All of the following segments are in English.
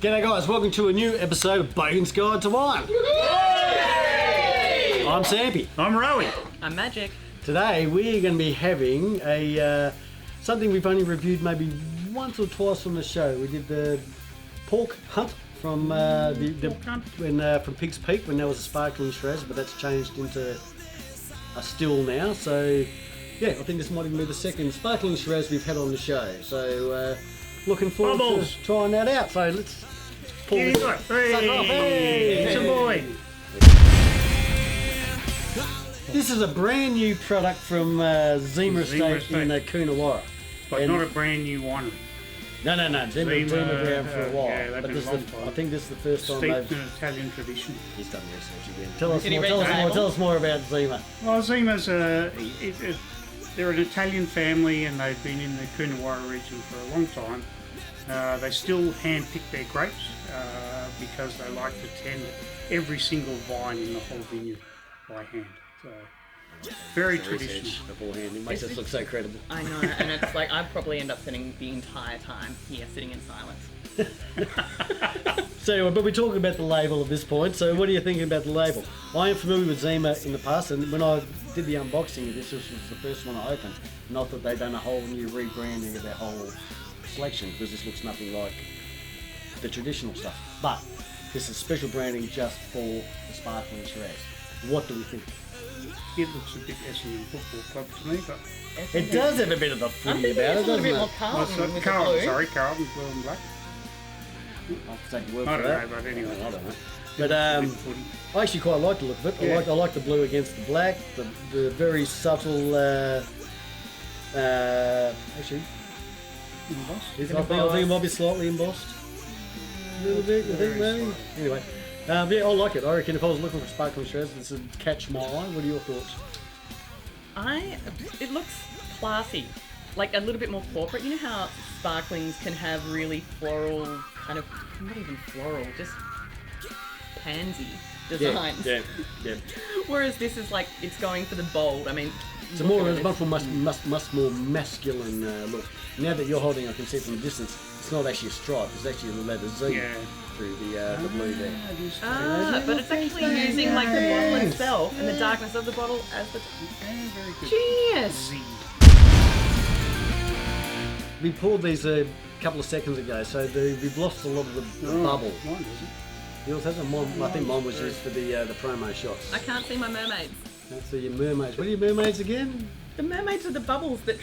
G'day guys, welcome to a new episode of Bogan's Guide to Wine. Yay! I'm Sampy. I'm Rowie. I'm Magic. Today we're going to be having a something we've only reviewed maybe once or twice on the show. We did the pork hunt from from Pig's Peak when there was a sparkling Shiraz, but that's changed into a still now. So yeah, I think this might even be the second sparkling Shiraz we've had on the show. So looking forward to trying that out. So let's pull this. Hey, it's a boy. This is a brand new product from Zema Estate in Coonawarra. But not a brand new winery. No. Zema around for a while. Yeah, but I think this is the first time they've... Steeped in Italian tradition. He's done research again. Tell us more about Zema. Well, Zema's they're an Italian family and they've been in the Coonawarra region for a long time. They still hand-pick their grapes because they like to tend every single vine in the whole vineyard by hand. So, very traditional. Beforehand. It makes us look so credible. I know, and it's like I'd probably end up spending the entire time here sitting in silence. So anyway, but we're talking about the label at this point, so what are you thinking about the label? I am familiar with Zema in the past, and when I did the unboxing of this was the first one I opened, and I thought they'd done a whole new rebranding of their whole selection, because this looks nothing like the traditional stuff. But this is special branding just for the sparkling Shiraz. What do we think? It looks a bit Essendon Football Club to me, but... It does have a bit of the footy about it, a little doesn't bit it? more Carlton. Carlton blue and black. I'll take your word I for don't that. know, but anyway. I don't know. But I actually quite like the look of it. Yeah. I like the blue against the black, the very subtle... actually, Embossed. I think it might be slightly embossed. A little bit, you think, maybe? Anyway, yeah, I like it. I reckon if I was looking for sparkling Shiraz, this would catch my eye. What are your thoughts? It looks classy, like a little bit more corporate. You know how sparklings can have really floral, kind of, not even floral, just pansy designs. Yeah. Whereas this is like, it's going for the bold. I mean, It's much more masculine look. Now that you're holding, I can see from a distance, it's not actually a stripe, it's actually a leather Z through the blue there. But it's actually using like the bottle itself and the darkness of the bottle as the... Very good. Genius! We poured these a couple of seconds ago, so we've lost a lot of the bubble. Mine doesn't. Yours hasn't? I think mine was used for the promo shots. I can't see my mermaids. That's your mermaids. What are your mermaids again? The mermaids are the bubbles that...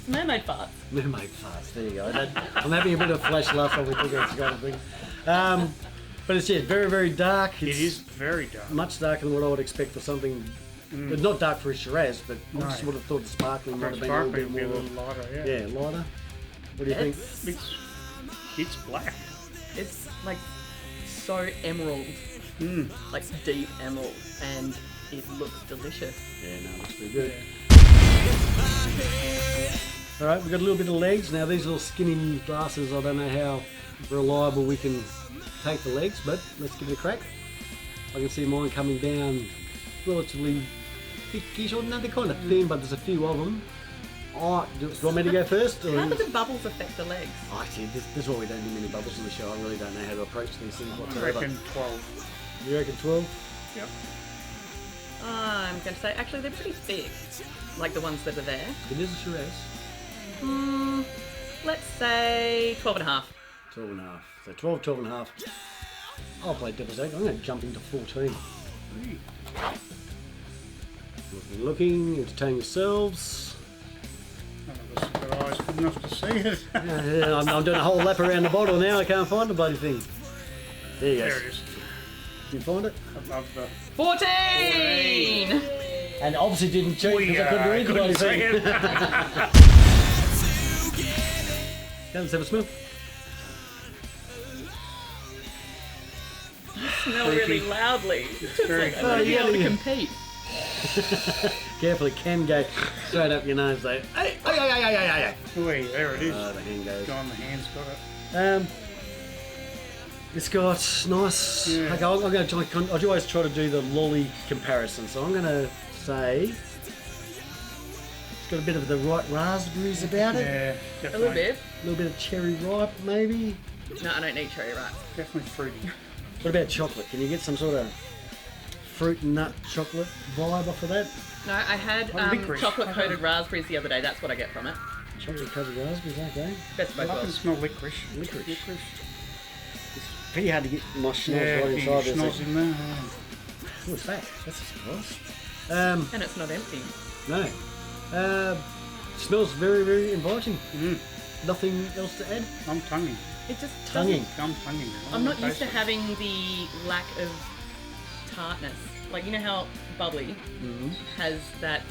mermaid farts. Mermaid farts, there you go. I'm having a bit of flash laugh when we think of this kind of thing. But it's very, very dark. It is very dark. Much darker than what I would expect for something... Not dark for a Shiraz, but I just would have thought the sparkling might have been a little bit more... lighter, Yeah, lighter. What do you think? It's black. It's like so emerald, like deep emerald, and it looks delicious. Yeah, no, it looks pretty good. Alright, we've got a little bit of legs. Now these little skinny glasses, I don't know how reliable we can take the legs, but let's give it a crack. I can see mine coming down relatively thickish, or no, they're kind of thin, but there's a few of them. Oh, do you want me to go first? How do the bubbles affect the legs? Oh, see, this is why we don't do many bubbles on the show. I really don't know how to approach these things I whatsoever. reckon 12. You reckon 12? Yep. I'm going to say, actually, they're pretty thick, like the ones that are there. It is a Shiraz. Let's say 12 and a half. 12 and a half. So 12 and a half. I'll play devil's advocate. I'm going to jump into 14. Looking, entertain yourselves. None of us have got eyes good enough to see it. Yeah, I'm doing a whole lap around the bottle now. I can't find the bloody thing. There you go. There it is. Did you find it? Above the... 14! And obviously didn't check because I couldn't read the bloody see thing. it. Let's have a smell. Smell really loudly. It's very It's like, I want to be able to compete. Careful, it can go straight up your nose though. Hey, hey. Wait, there it is. Oh, the hand goes. John, the hand's got it. It's got nice. Yeah. Okay, I'm going to try. I always try to do the lolly comparison, so I'm going to say it's got a bit of the right raspberries about it. Yeah, A little bit. A little bit of cherry ripe, maybe. No, I don't need cherry ripe. Definitely fruity. What about chocolate? Can you get some sort of fruit and nut chocolate vibe off of that? No, I had licorice. chocolate-coated raspberries the other day. That's what I get from it. Chocolate covered raspberries, okay. Best of both I can worlds. smell licorice. Licorice. Licorice. Pretty hard to get my schnoz Yeah, right inside there. schnoz in there. What's that? That's a surprise. And it's not empty. No. Smells very, very inviting. Mm. Nothing else to add? I'm tonguing. It just Tonguing. doesn't. I'm tonguing. I'm not used to having the lack of tartness. Like, you know how bubbly has that,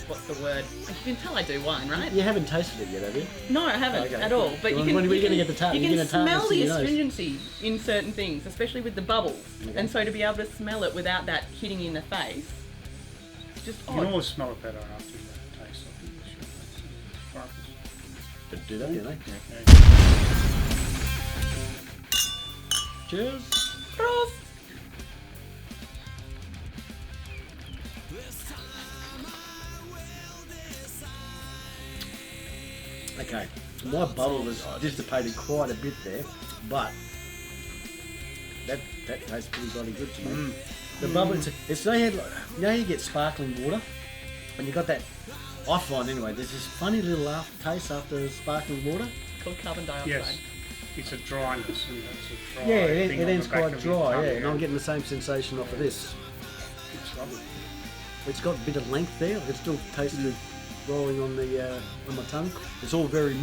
what's the word? You can tell I do wine, right? You haven't tasted it yet, have you? No, I haven't Okay. at all. But When you can, are we you gonna can, get the tart? you You're can gonna tartness smell in the your nose. astringency in certain things, especially with the bubbles. Okay. And so to be able to smell it without that hitting you in the face, it's just You can odd. always smell it better after you taste it. I think you should. But do that, you know. Okay. Cheers. Prost. Okay. My bubble has dissipated quite a bit there, but that tastes pretty bloody good to me. The bubble, it's no, you know you get sparkling water, and you got that. I find anyway, there's this funny little aftertaste after sparkling water. Called carbon dioxide. Yes. It's a dryness, and that's a dry Yeah, thing it on ends the back quite of your dry, tongue, yeah, and I'm getting the same sensation off of this. It's lovely. It's got a bit of length there. I can still taste it rolling on the on my tongue. It's all very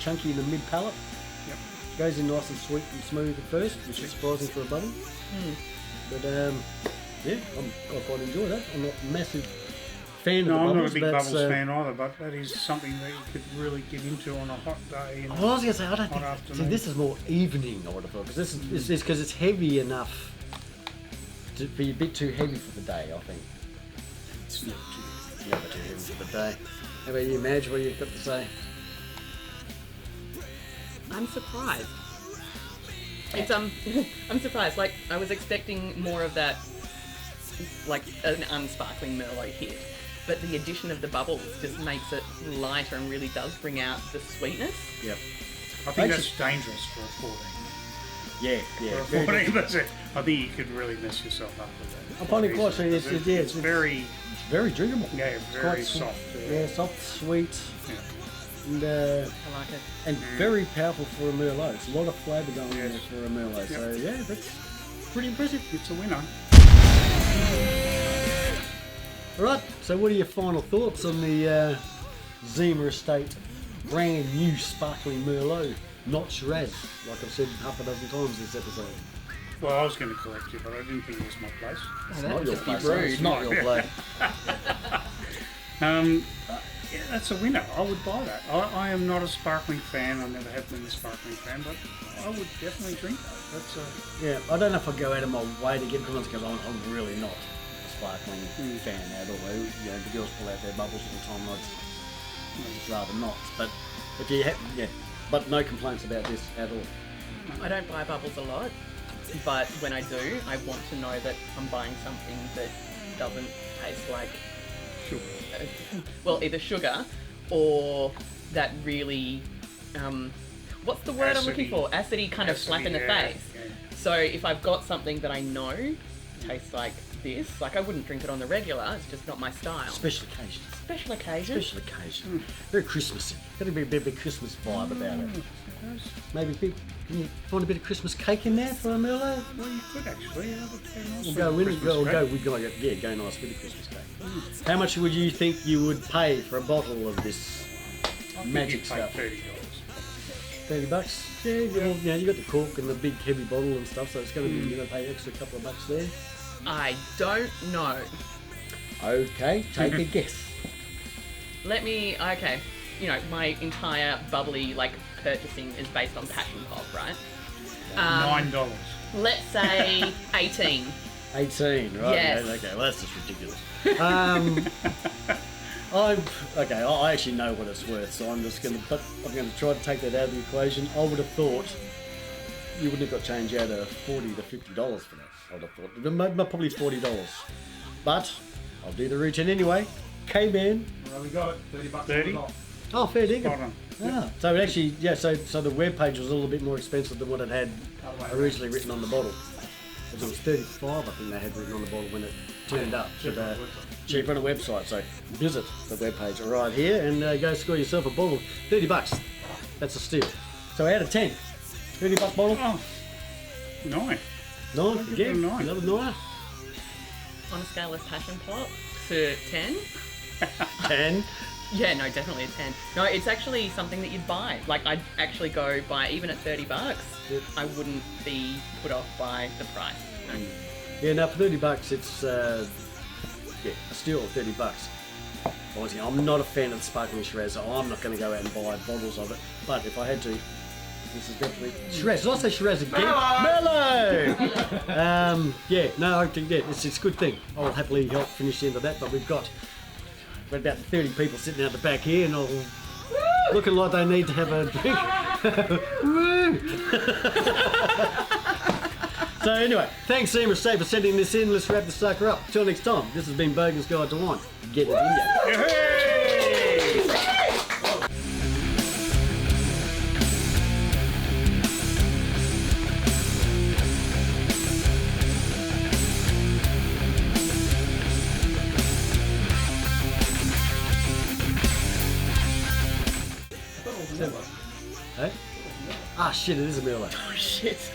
chunky in the mid palate. Yep. Goes in nice and sweet and smooth at first, which is surprising for a bubble. But yeah, I quite enjoy that. I'm not a massive fan No, of the I'm bubbles. not a big but, bubbles fan either, but that is something that you could really get into on a hot day. And Well, I was going to say, I don't hot think. See, afternoon. this is more evening, I would have thought, because this is because it's heavy enough to be a bit too heavy for the day, I think. It's not too- Never too heavy for the day. How about you, Madge? What you've got to say? I'm surprised. It's I'm surprised. Like I was expecting more of that, like an unsparkling Merlot hit, but the addition of the bubbles just makes it lighter and really does bring out the sweetness. Yep. I think that's dangerous for a 14. Yeah, For a very 14, good. that's it. I think you could really mess yourself up with that. I find it quite sweet. Because It's very, It's very drinkable. yeah, It's very quite soft. Yeah, soft, sweet, Yeah. and I like it. very powerful for a Merlot. It's a lot of flavour going in there Yes. for a Merlot. So yeah, that's pretty impressive. It's a winner. All right. So what are your final thoughts on the Zema Estate brand new sparkling Merlot, not Shiraz, like I've said half a dozen times this episode? Well, I was going to correct you, but I didn't think it was my place. It's that not would your just be place. rude. It's not your place. Yeah, that's a winner. I would buy that. I am not a sparkling fan. I never have been a sparkling fan, but I would definitely drink that. That's a Yeah, I don't know if I go out of my way to get it because I'm really not a sparkling fan at all. You know, the girls pull out their bubbles all the time. I'd just rather not. But if you have, but no complaints about this at all. I don't buy bubbles a lot, but when I do, I want to know that I'm buying something that doesn't taste like, sugar. well, either sugar or that really, what's the word I'm looking Acidy. for? Acidy kind of slap in the Yeah, face. yeah. So if I've got something that I know tastes like this, like I wouldn't drink it on the regular, it's just not my style. Special occasions. Special occasion. Special occasion. Very Christmassy. Got to be a bit of a Christmas vibe about it. Maybe can you find a bit of Christmas cake in there for a Merlot? Well, you could actually. Yeah, that'd be nice. We'll go in and Christmas go cake. go nice with a Christmas cake. How much would you think you would pay for a bottle of this I think magic you'd pay stuff? $30. $30? Yeah, you got the cork and the big heavy bottle and stuff, so it's going to be, you're going to pay extra couple of bucks there. I don't know. Okay, take a guess. Okay, you know, my entire bubbly, like, purchasing is based on passion pop, right? $9. Let's say 18. 18, right? Yes. Okay, well that's just ridiculous. I actually know what it's worth, so I'm going to try to take that out of the equation. I would have thought you wouldn't have got change out of $40 to $50 for that. I would have thought probably $40, but I'll do the routine anyway. K-Man. Well, we got it. $30 30? off. Oh, fair dinkum. Spot on. Ah, so it actually, yeah, so the web page was a little bit more expensive than what it had originally written on the bottle. Because it was 35, I think they had written on the bottle when it turned up. But, cheaper on the website. So visit the web page right here and go score yourself a bottle. $30. That's a steal. So out of 10, $30 bottle. Oh, 9. 9 again. 9. Another 9. On a scale of passion plot to 10. 10. Yeah, no, definitely a 10. No, it's actually something that you'd buy. Like, I'd actually go buy, even at $30, Yep. I wouldn't be put off by the price. No. Yeah, now for $30, it's a steal of $30. Obviously, I'm not a fan of the sparkling Shiraz, so I'm not going to go out and buy bottles of it. But if I had to, this is definitely Shiraz. Did I say Shiraz again? Merlot! Yeah, no, I think it's a good thing. I'll happily help finish the end of that, but we've got about 30 people sitting out the back here and all looking like they need to have a drink. Woo! So anyway, thanks Zema Estate for sending this in. Let's wrap this sucker up. Till next time, this has been Bogan's Guide to Wine. Get it in ya. Hey! Hey? Ah shit, it is a Merlot. Oh, shit.